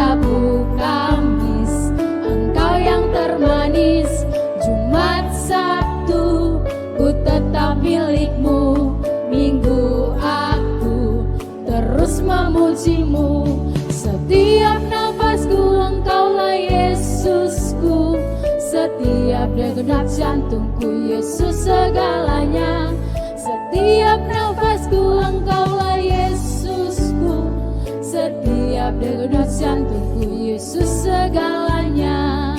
Rabu, Kamis, Engkau yang termanis. Jumat, Sabtu, ku tetap milikmu. Minggu aku terus memujimu. Setiap nafasku Engkaulah Yesusku. Setiap degup jantungku Yesus segalanya. Setiap nafasku Engkaulah Yesusku. Setiap degup jantungku Yesus segalanya.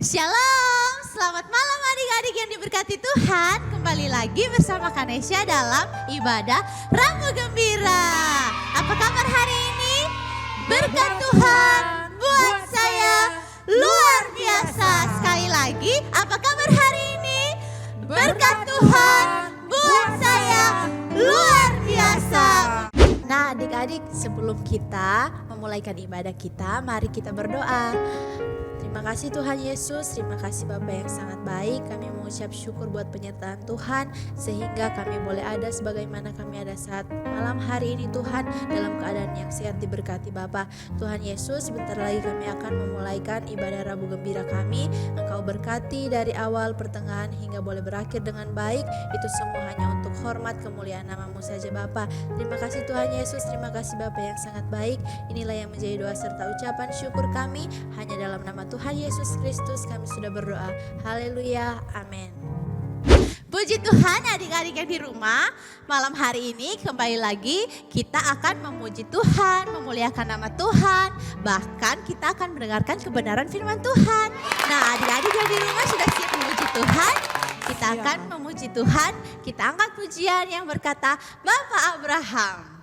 Shalom, selamat malam adik-adik yang diberkati Tuhan. Kembali lagi bersama Kanesha dalam ibadah Rabu Gembira. Apa kabar hari ini? Berkat Tuhan buat saya luar biasa. Sekali lagi, apa kabar hari ini? Berkat Tuhan buat saya luar biasa. Nah adik-adik, sebelum kita memulaikan ibadah kita, mari kita berdoa. Terima kasih Tuhan Yesus, terima kasih Bapa yang sangat baik. Kami mengucap syukur buat penyertaan Tuhan, sehingga kami boleh ada sebagaimana kami ada saat malam hari ini Tuhan, dalam keadaan yang sehat diberkati Bapa. Tuhan Yesus, sebentar lagi kami akan memulaikan ibadah Rabu Gembira kami. Engkau berkati dari awal, pertengahan, hingga boleh berakhir dengan baik. Itu semua hanya untuk hormat kemuliaan nama-Mu saja Bapa. Terima kasih Tuhan Yesus, terima kasih Bapa yang sangat baik. Inilah yang menjadi doa serta ucapan syukur kami, hanya dalam nama Tuhan Yesus Kristus kami sudah berdoa. Haleluya, amin. Puji Tuhan adik-adik yang di rumah, malam hari ini kembali lagi kita akan memuji Tuhan, memuliakan nama Tuhan. Bahkan kita akan mendengarkan kebenaran firman Tuhan. Nah adik-adik yang di rumah sudah siap memuji Tuhan? Kita akan memuji Tuhan, kita angkat pujian yang berkata Bapak Abraham.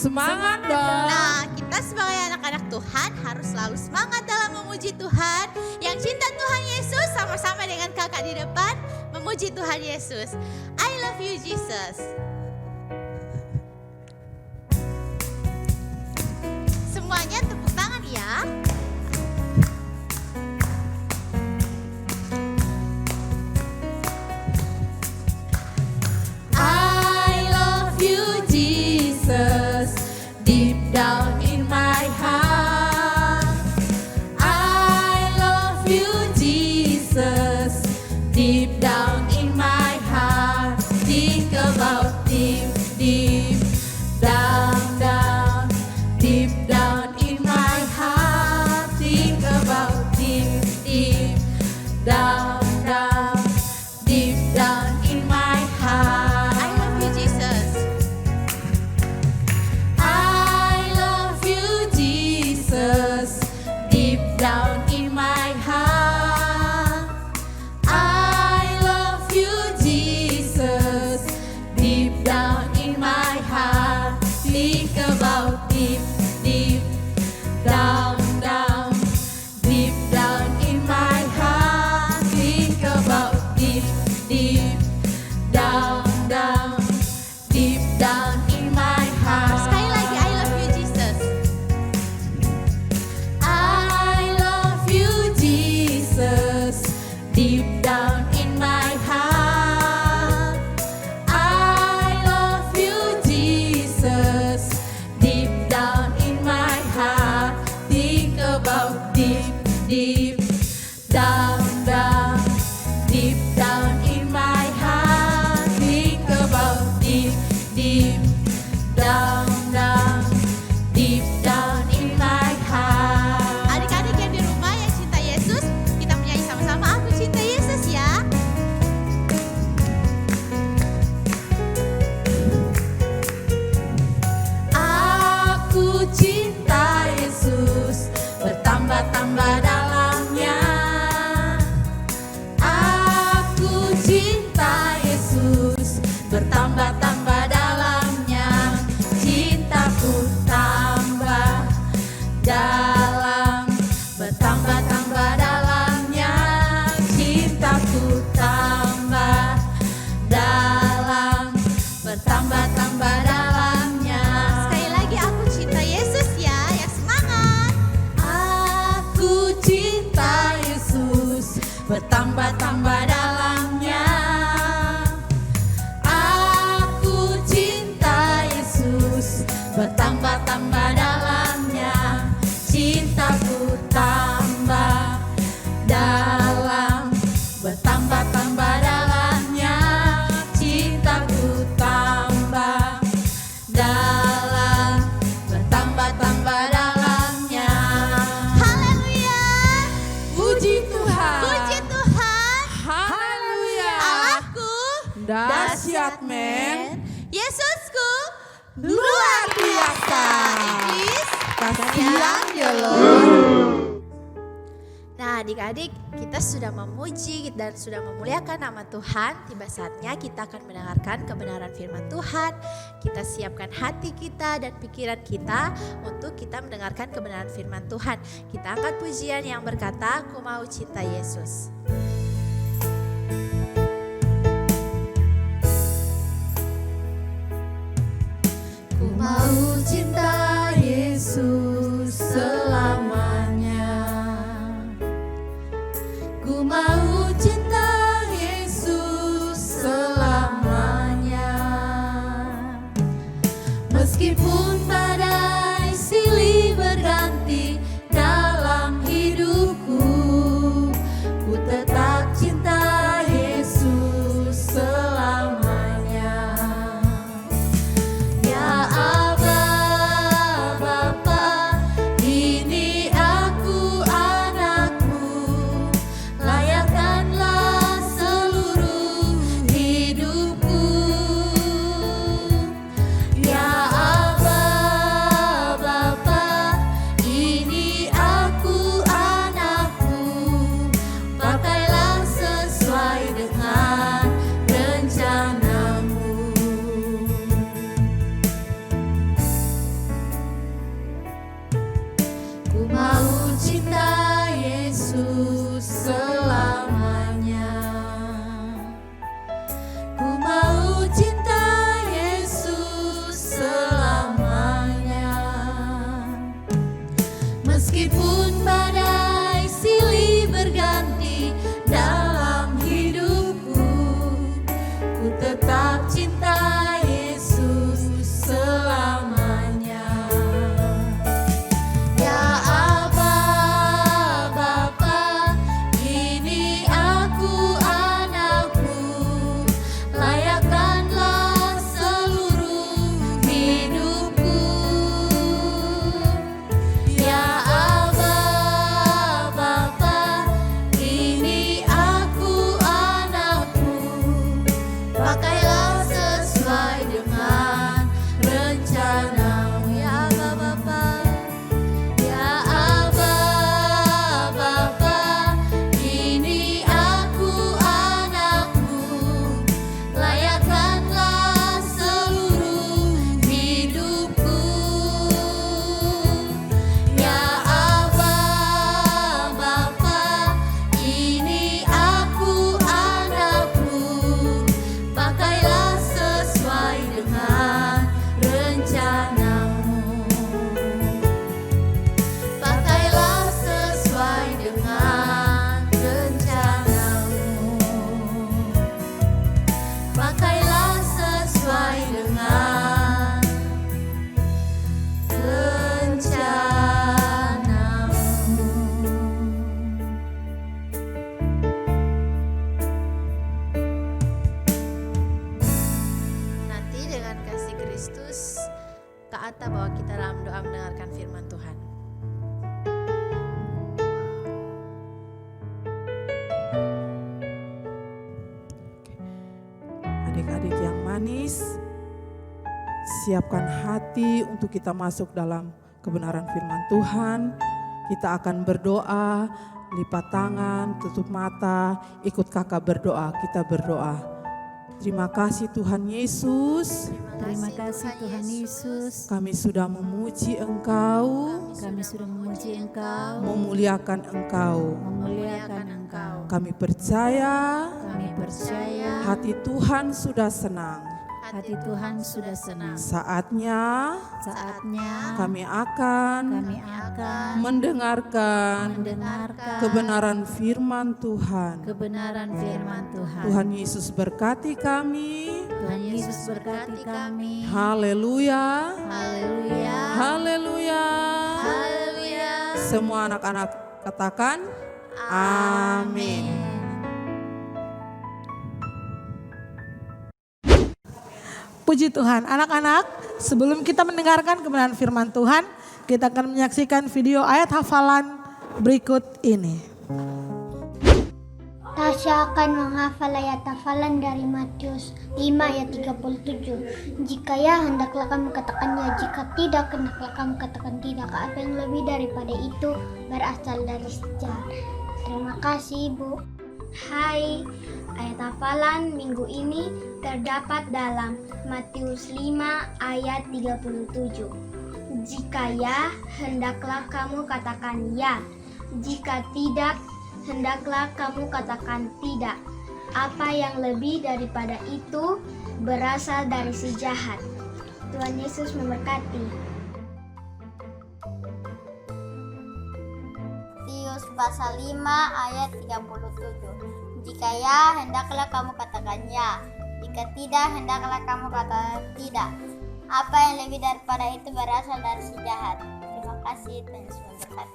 Semangat dong. Nah, kita sebagai anak-anak Tuhan harus selalu semangat dalam memuji Tuhan. Yang cinta Tuhan Yesus sama-sama dengan kakak di depan memuji Tuhan Yesus. I love you Jesus. Semuanya tepuk tangan ya. I love you, Jesus, deep down in my heart. I love you, Jesus, deep down in my heart. Think about deep, deep down, down, deep down in my heart. Think about deep, deep down, down, deep down in my heart. I love you Jesus. I love you, Jesus, deep down in my heart. I love you, Jesus, deep down in my heart. Think about deep, deep down, down, deep down in my heart. Think about deep, deep down, down, deep down in my heart. Sekali lagi, I love you Jesus. I love you, Jesus, deep down in my heart. I love you, Jesus, deep down in my heart. Think about deep, deep down, down, deep down in my heart. Think about deep, deep down, down, deep down in my heart. Adik-adik yang di rumah yang cinta Yesus, kita menyanyi sama-sama Aku Cinta Yesus ya. Aku cinta Yesus, bertambah-tambah dalamnya. Aku cinta Yesus, bertambah-tambah dalamnya. Cintaku tambah dalam, bertambah-tambah dalamnya. Cintaku tambah dalam, bertambah-tambah dalamnya. Sekali lagi aku cinta Yesus ya, yang semangat. Aku cinta Yesus, bertambah-tambah dalamnya. Aku cinta Yesus, bertambah-tambah dalamnya. Cintaku tambah dalam, bertambah-tambah dalamnya. Cintaku tambah dalam, bertambah-tambah dalamnya. Haleluya. Puji Tuhan. Puji Tuhan. Haleluya. Allahku Dahsyat men. Yesusku Luar biasa. Inggris. Kasihan ya Lord. Nah adik-adik, kita sudah memuji dan sudah memuliakan nama Tuhan. Tiba saatnya kita akan mendengarkan kebenaran firman Tuhan. Kita siapkan hati kita dan pikiran kita untuk kita mendengarkan kebenaran firman Tuhan. Kita angkat pujian yang berkata, Ku mau cinta Yesus. Ku mau cinta Yesus selamanya. Ku mau cinta Yesus selamanya. Meskipun badai silih berganti dalam hidupku, ku tetap cinta Yesus selamanya. Ya Aba, tetap cinta Yesus selamanya. Ya Aba, Bapa, ini aku anakmu, layakkanlah seluruh hidupku. Ya Aba, Bapa, ini aku anakmu, pakailah sesuai dengan rencanamu. Ya Aba, Bapa, ya Aba, Bapa, ini aku anakmu, layakkanlah seluruh hidupku. Ya Aba, Bapa, ini aku anakmu, pakailah sesuai dengan rencanamu. Pakailah sesuai dengan rencanamu. Pakailah sesuai dengan rencanamu. Nanti dengan kasih Kristus, Kak Atta bawa kita dalam doa mendengarkan firman Tuhan. Adik-adik yang manis, siapkan hati untuk kita masuk dalam kebenaran firman Tuhan. Kita akan berdoa, lipat tangan, tutup mata, ikut kakak berdoa, kita berdoa. Terima kasih Tuhan Yesus, Terima kasih Tuhan Yesus, kami sudah memuji Engkau, kami sudah memuji Engkau, memuliakan Engkau. memuliakan Engkau. Kami percaya Kami percaya hati Tuhan sudah senang. hati Tuhan sudah senang. Saatnya Saatnya kami akan kami akan mendengarkan mendengarkan kebenaran firman Tuhan. kebenaran firman Tuhan. Tuhan Yesus berkati kami. Tuhan Yesus berkati kami. Haleluya. Haleluya. Haleluya. Haleluya. Semua anak-anak katakan amin. Puji Tuhan, anak-anak, sebelum kita mendengarkan kebenaran firman Tuhan, kita akan menyaksikan video ayat hafalan berikut ini. Tasya akan menghafal ayat hafalan dari Matius 5 ayat 37. Jika ya, hendaklah kamu katakan ya. Jika tidak, hendaklah kamu katakan tidak. Apa yang lebih daripada itu berasal dari sejarah. Terima kasih, Bu. Hai, ayat hafalan minggu ini terdapat dalam Matius 5 ayat 37. Jika ya, hendaklah kamu katakan ya. Jika tidak, hendaklah kamu katakan tidak. Apa yang lebih daripada itu berasal dari si jahat. Tuhan Yesus memberkati. Matius pasal 5 ayat 37. Jika ya, hendaklah kamu katakan ya. Jika tidak, hendaklah kamu katakan tidak. Apa yang lebih daripada itu berasal dari si jahat. Terima kasih, Tuhan Yesus memberkati.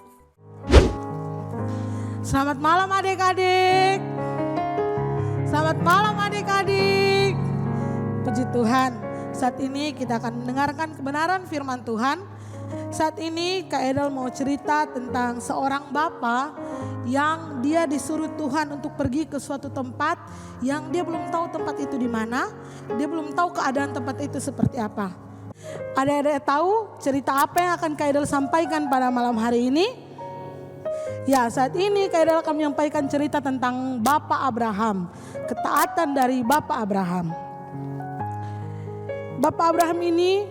Selamat malam adik-adik. Selamat malam adik-adik. Puji Tuhan, saat ini kita akan mendengarkan kebenaran firman Tuhan. Saat ini Kak Edel mau cerita tentang seorang bapak yang dia disuruh Tuhan untuk pergi ke suatu tempat yang dia belum tahu tempat itu di mana, dia belum tahu keadaan tempat itu seperti apa. Adik-adik tahu cerita apa yang akan Kak Edel sampaikan pada malam hari ini? Ya, saat ini Kak Edel akan menyampaikan cerita tentang Bapak Abraham, ketaatan dari Bapak Abraham. Bapak Abraham ini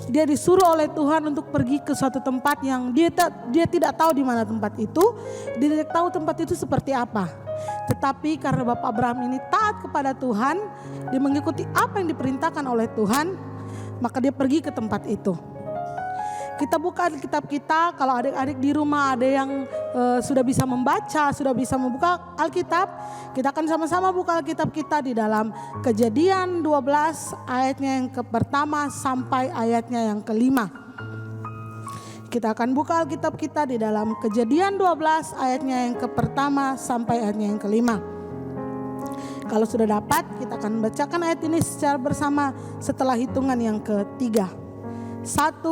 dia disuruh oleh Tuhan untuk pergi ke suatu tempat yang dia tidak tahu di mana tempat itu, dia tidak tahu tempat itu seperti apa. Tetapi karena Bapak Abraham ini taat kepada Tuhan, dia mengikuti apa yang diperintahkan oleh Tuhan, maka dia pergi ke tempat itu. Kita buka Alkitab kita, kalau adik-adik di rumah ada yang sudah bisa membaca, sudah bisa membuka Alkitab, kita akan sama-sama buka Alkitab kita di dalam Kejadian 12 ayatnya yang pertama sampai ayatnya yang kelima. Kita akan buka Alkitab kita di dalam Kejadian 12 ayatnya yang pertama sampai ayatnya yang kelima. Kalau sudah dapat, kita akan bacakan ayat ini secara bersama setelah hitungan yang ketiga. 1,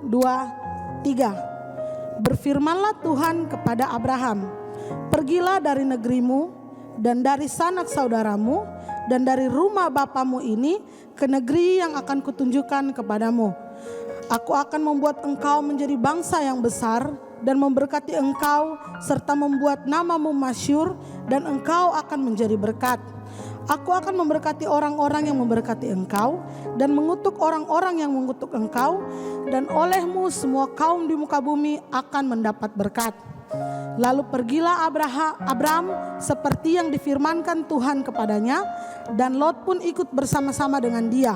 2, 3. Berfirmanlah Tuhan kepada Abraham, pergilah dari negerimu dan dari sanak saudaramu dan dari rumah bapamu ini ke negeri yang akan kutunjukkan kepadamu. Aku akan membuat engkau menjadi bangsa yang besar dan memberkati engkau serta membuat namamu masyhur dan engkau akan menjadi berkat. Aku akan memberkati orang-orang yang memberkati engkau dan mengutuk orang-orang yang mengutuk engkau, dan olehmu semua kaum di muka bumi akan mendapat berkat. Lalu pergilah Abram seperti yang difirmankan Tuhan kepadanya, dan Lot pun ikut bersama-sama dengan dia.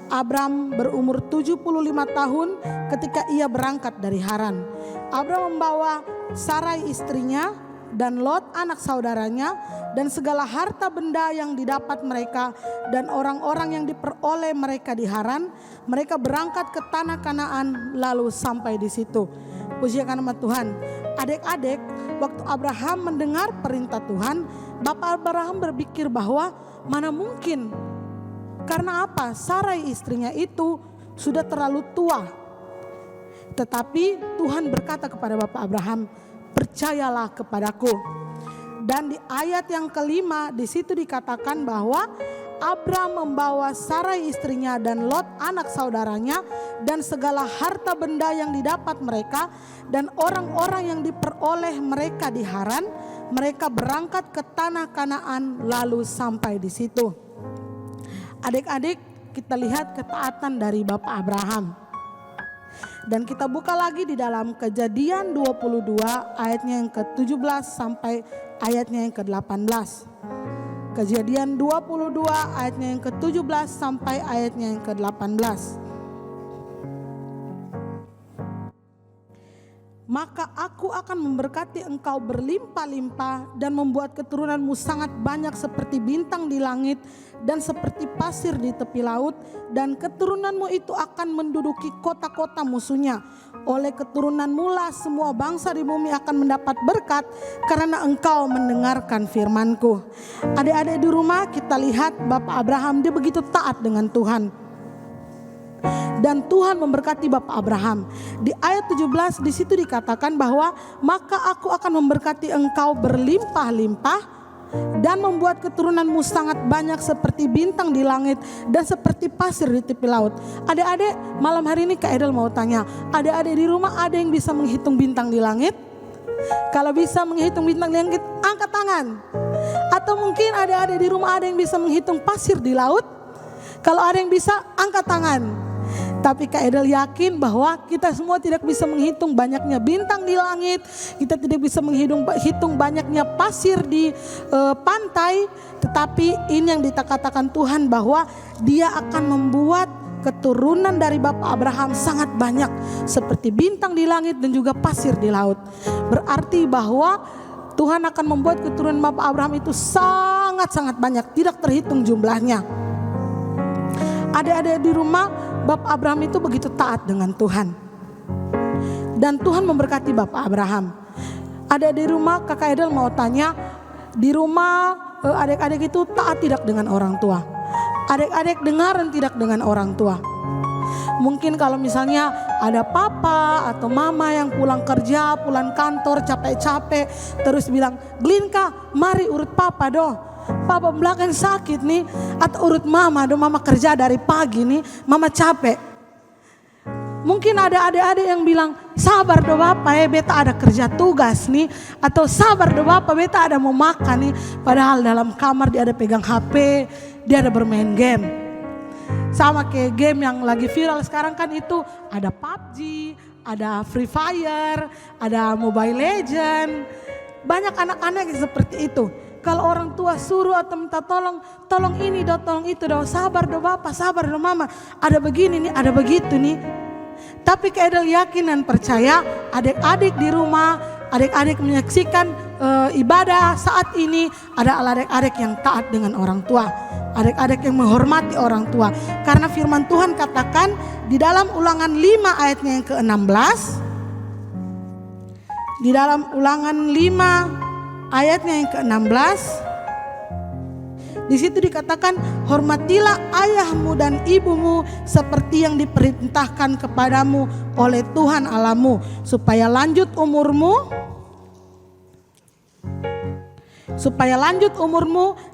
Abram berumur 75 tahun ketika ia berangkat dari Haran. Abram membawa Sarai istrinya dan Lot anak saudaranya dan segala harta benda yang didapat mereka dan orang-orang yang diperoleh mereka di Haran. Mereka berangkat ke tanah Kanaan lalu sampai di situ. Pujikan nama Tuhan. Adik-adik, waktu Abraham mendengar perintah Tuhan, Bapak Abraham berpikir bahwa mana mungkin, karena apa? Sarai istrinya itu sudah terlalu tua. Tetapi Tuhan berkata kepada Bapak Abraham, percayalah kepadaku. Dan di ayat yang kelima di situ dikatakan bahwa Abram membawa Sarai istrinya dan Lot anak saudaranya dan segala harta benda yang didapat mereka dan orang-orang yang diperoleh mereka di Haran. Mereka berangkat ke tanah Kanaan lalu sampai di situ. Adik-adik, kita lihat ketaatan dari Bapak Abraham. Dan kita buka lagi di dalam Kejadian 22 ayatnya yang ke-17 sampai ayatnya yang ke-18. Kejadian 22 ayatnya yang ke-17 sampai ayatnya yang ke-18. Maka aku akan memberkati engkau berlimpah-limpah dan membuat keturunanmu sangat banyak seperti bintang di langit dan seperti pasir di tepi laut, dan keturunanmu itu akan menduduki kota-kota musuhnya. Oleh keturunanmu lah semua bangsa di bumi akan mendapat berkat karena engkau mendengarkan firmanku. Adik-adik di rumah, kita lihat Bapak Abraham, dia begitu taat dengan Tuhan. Dan Tuhan memberkati Bapak Abraham. Di ayat 17 di situ dikatakan bahwa maka aku akan memberkati engkau berlimpah-limpah dan membuat keturunanmu sangat banyak seperti bintang di langit dan seperti pasir di tepi laut. Adik-adik, malam hari ini Kak Edel mau tanya, adik-adik di rumah ada yang bisa menghitung bintang di langit? Kalau bisa menghitung bintang di langit, angkat tangan. Atau mungkin adik-adik di rumah ada yang bisa menghitung pasir di laut? Kalau ada yang bisa, angkat tangan. Tapi Kak Edel yakin bahwa kita semua tidak bisa menghitung banyaknya bintang di langit. Kita tidak bisa menghitung banyaknya pasir di pantai. Tetapi ini yang dikatakan Tuhan bahwa dia akan membuat keturunan dari Bapak Abraham sangat banyak. Seperti bintang di langit dan juga pasir di laut. Berarti bahwa Tuhan akan membuat keturunan Bapak Abraham itu sangat-sangat banyak. Tidak terhitung jumlahnya. Adik-adik di rumah, Bapak Abraham itu begitu taat dengan Tuhan. Dan Tuhan memberkati Bapak Abraham. Ada di rumah, Kakak Edel mau tanya, di rumah adik-adik itu taat tidak dengan orang tua? Adik-adik dengaran tidak dengan orang tua? Mungkin kalau misalnya ada papa atau mama yang pulang kerja, pulang kantor capek-capek, terus bilang, Glinka mari urut papa doh. Papa belakang sakit nih, atau urut mama, mama kerja dari pagi nih, mama capek. Mungkin ada adik-adik yang bilang, sabar do bapak beta ada kerja tugas nih, atau sabar do bapak beta ada mau makan nih. Padahal dalam kamar dia ada pegang HP, dia ada bermain game. Sama kayak game yang lagi viral sekarang kan itu ada PUBG, ada Free Fire, ada Mobile Legend. Banyak anak-anak yang seperti itu. Kalau orang tua suruh atau minta tolong ini do, tolong itu do, sabar do bapak, sabar do mama, ada begini nih, ada begitu nih. Tapi Kak Edel yakin dan percaya adik-adik di rumah, adik-adik menyaksikan ibadah saat ini adalah adik-adik yang taat dengan orang tua. Adik-adik yang menghormati orang tua. Karena firman Tuhan katakan di dalam Ulangan 5 ayatnya yang ke-16. Di dalam Ulangan 5 ayatnya yang ke-16. Di situ dikatakan, hormatilah ayahmu dan ibumu seperti yang diperintahkan kepadamu oleh Tuhan Allahmu, supaya lanjut umurmu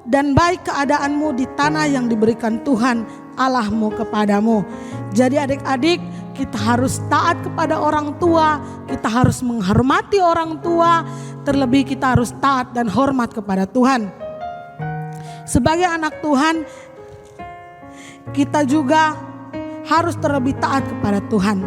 dan baik keadaanmu di tanah yang diberikan Tuhan Allahmu kepadamu. Jadi adik-adik, kita harus taat kepada orang tua, kita harus menghormati orang tua, terlebih kita harus taat dan hormat kepada Tuhan. Sebagai anak Tuhan, kita juga harus terlebih taat kepada Tuhan.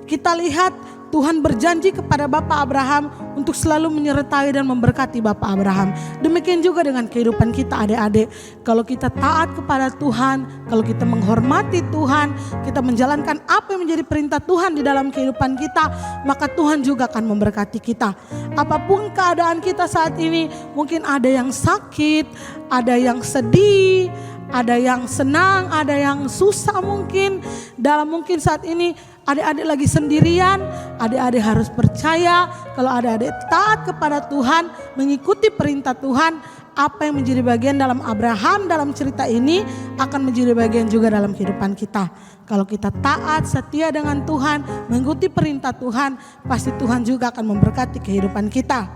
Kita lihat Tuhan berjanji kepada Bapak Abraham untuk selalu menyertai dan memberkati Bapak Abraham. Demikian juga dengan kehidupan kita adik-adik. Kalau kita taat kepada Tuhan, kalau kita menghormati Tuhan, kita menjalankan apa yang menjadi perintah Tuhan di dalam kehidupan kita, maka Tuhan juga akan memberkati kita. Apapun keadaan kita saat ini, mungkin ada yang sakit, ada yang sedih, ada yang senang, ada yang susah mungkin. Mungkin saat ini adik-adik lagi sendirian, adik-adik harus percaya kalau adik-adik taat kepada Tuhan, mengikuti perintah Tuhan, apa yang menjadi bagian dalam Abraham dalam cerita ini akan menjadi bagian juga dalam kehidupan kita. Kalau kita taat, setia dengan Tuhan, mengikuti perintah Tuhan, pasti Tuhan juga akan memberkati kehidupan kita.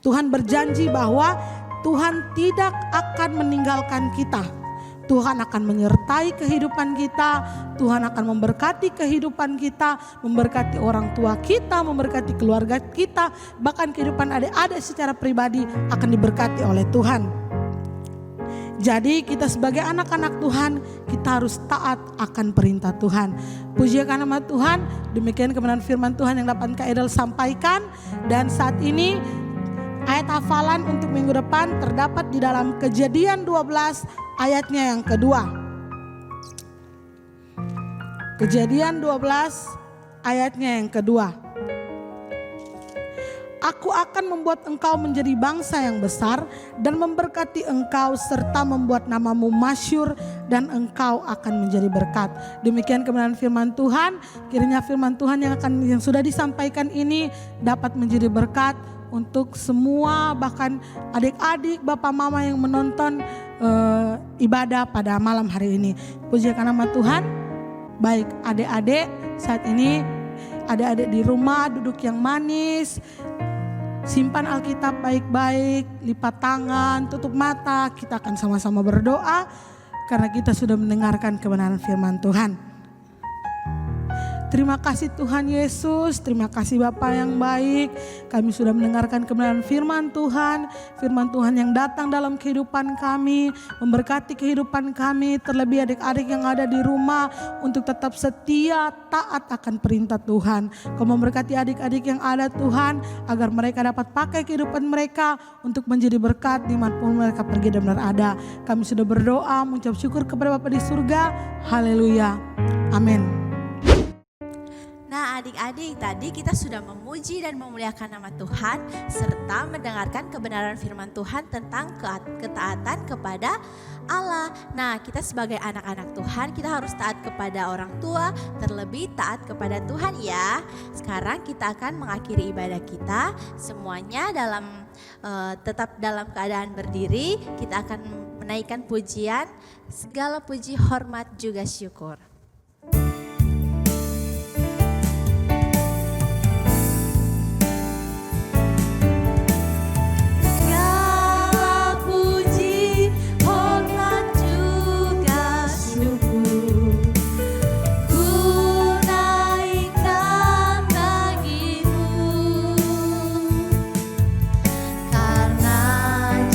Tuhan berjanji bahwa Tuhan tidak akan meninggalkan kita. Tuhan akan menyertai kehidupan kita, Tuhan akan memberkati kehidupan kita, memberkati orang tua kita, memberkati keluarga kita, bahkan kehidupan adik-adik secara pribadi akan diberkati oleh Tuhan. Jadi kita sebagai anak-anak Tuhan, kita harus taat akan perintah Tuhan. Puji akan nama Tuhan, demikian kebenaran firman Tuhan yang dapat Kak Edel sampaikan. Dan saat ini ayat hafalan untuk minggu depan terdapat di dalam Kejadian 12 ayatnya yang kedua. Kejadian 12 ayatnya yang kedua. Aku akan membuat engkau menjadi bangsa yang besar dan memberkati engkau serta membuat namamu masyhur dan engkau akan menjadi berkat. Demikian kebenaran firman Tuhan. Kiranya firman Tuhan yang sudah disampaikan ini dapat menjadi berkat untuk semua, bahkan adik-adik, bapak mama yang menonton ibadah pada malam hari ini. Puji akan nama Tuhan. Baik adik-adik, saat ini adik-adik di rumah duduk yang manis, simpan Alkitab baik-baik, lipat tangan, tutup mata. Kita akan sama-sama berdoa karena kita sudah mendengarkan kebenaran firman Tuhan. Terima kasih Tuhan Yesus, terima kasih Bapa yang baik. Kami sudah mendengarkan kebenaran firman Tuhan yang datang dalam kehidupan kami, memberkati kehidupan kami, terlebih adik-adik yang ada di rumah untuk tetap setia, taat akan perintah Tuhan. Kau memberkati adik-adik yang ada Tuhan, agar mereka dapat pakai kehidupan mereka untuk menjadi berkat dimanapun mereka pergi dan berada. Kami sudah berdoa, mengucap syukur kepada Bapa di surga. Haleluya, amin. Nah adik-adik, tadi kita sudah memuji dan memuliakan nama Tuhan serta mendengarkan kebenaran firman Tuhan tentang ketaatan kepada Allah. Nah kita sebagai anak-anak Tuhan, kita harus taat kepada orang tua, terlebih taat kepada Tuhan ya. Sekarang kita akan mengakhiri ibadah kita, semuanya tetap dalam keadaan berdiri. Kita akan menaikkan pujian, segala puji, hormat juga syukur.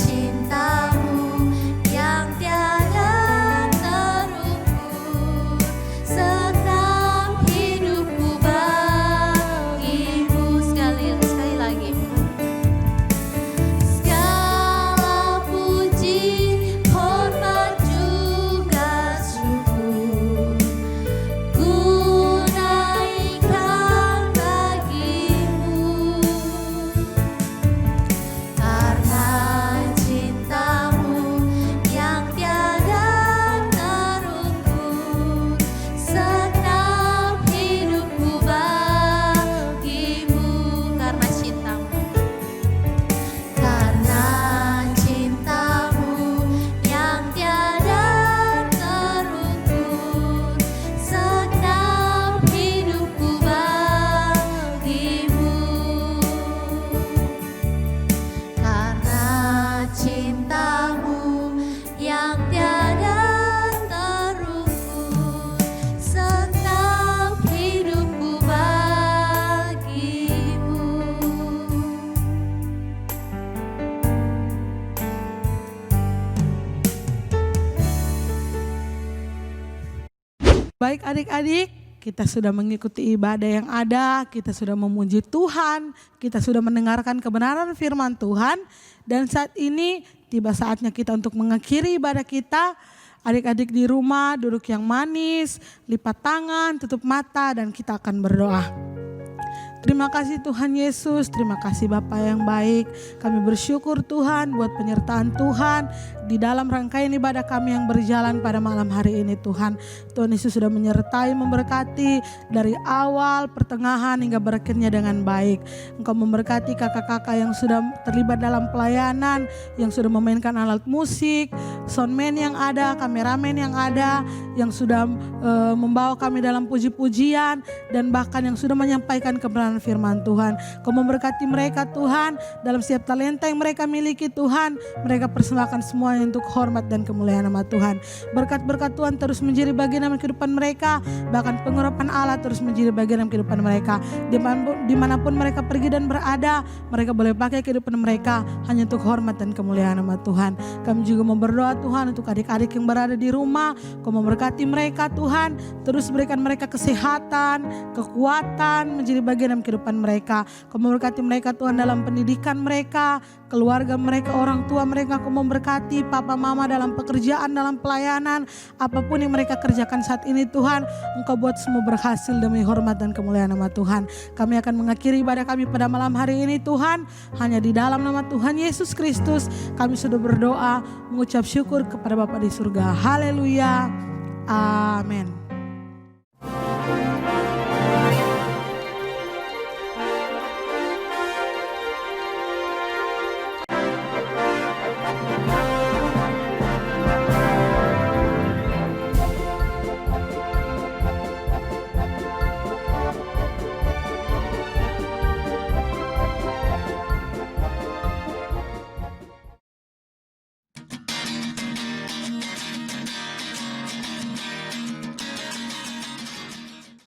Cintamu yang tiada terukur. Baik adik-adik, kita sudah mengikuti ibadah yang ada, kita sudah memuji Tuhan, kita sudah mendengarkan kebenaran firman Tuhan. Dan saat ini tiba saatnya kita untuk mengakhiri ibadah kita. Adik-adik di rumah duduk yang manis, lipat tangan, tutup mata dan kita akan berdoa. Terima kasih Tuhan Yesus, terima kasih Bapa yang baik. Kami bersyukur Tuhan buat penyertaan Tuhan di dalam rangkaian ibadah kami yang berjalan pada malam hari ini Tuhan. Tuhan Yesus sudah menyertai, memberkati dari awal, pertengahan hingga berakhirnya dengan baik. Engkau memberkati kakak-kakak yang sudah terlibat dalam pelayanan, yang sudah memainkan alat musik, soundman yang ada, kameramen yang ada, yang sudah membawa kami dalam puji-pujian dan bahkan yang sudah menyampaikan kebenaran firman Tuhan. Kau memberkati mereka Tuhan dalam setiap talenta yang mereka miliki Tuhan. Mereka persembahkan semuanya untuk hormat dan kemuliaan nama Tuhan. Berkat-berkat Tuhan terus menjadi bagian dalam kehidupan mereka. Bahkan pengurapan Allah terus menjadi bagian dalam kehidupan mereka. Dimanapun mereka pergi dan berada, mereka boleh pakai kehidupan mereka hanya untuk hormat dan kemuliaan nama Tuhan. Kami juga mau berdoa Tuhan untuk adik-adik yang berada di rumah. Kau memberkati mereka Tuhan. Terus berikan mereka kesehatan, kekuatan menjadi bagian dalam kehidupan mereka. Kau memberkati mereka Tuhan dalam pendidikan mereka, keluarga mereka, orang tua mereka. Kau memberkati papa mama dalam pekerjaan, dalam pelayanan, apapun yang mereka kerjakan saat ini Tuhan. Engkau buat semua berhasil demi hormat dan kemuliaan nama Tuhan. Kami akan mengakhiri ibadah kami pada malam hari ini Tuhan. Hanya di dalam nama Tuhan Yesus Kristus kami sudah berdoa, mengucap syukur kepada Bapa di surga. Haleluya. Amin.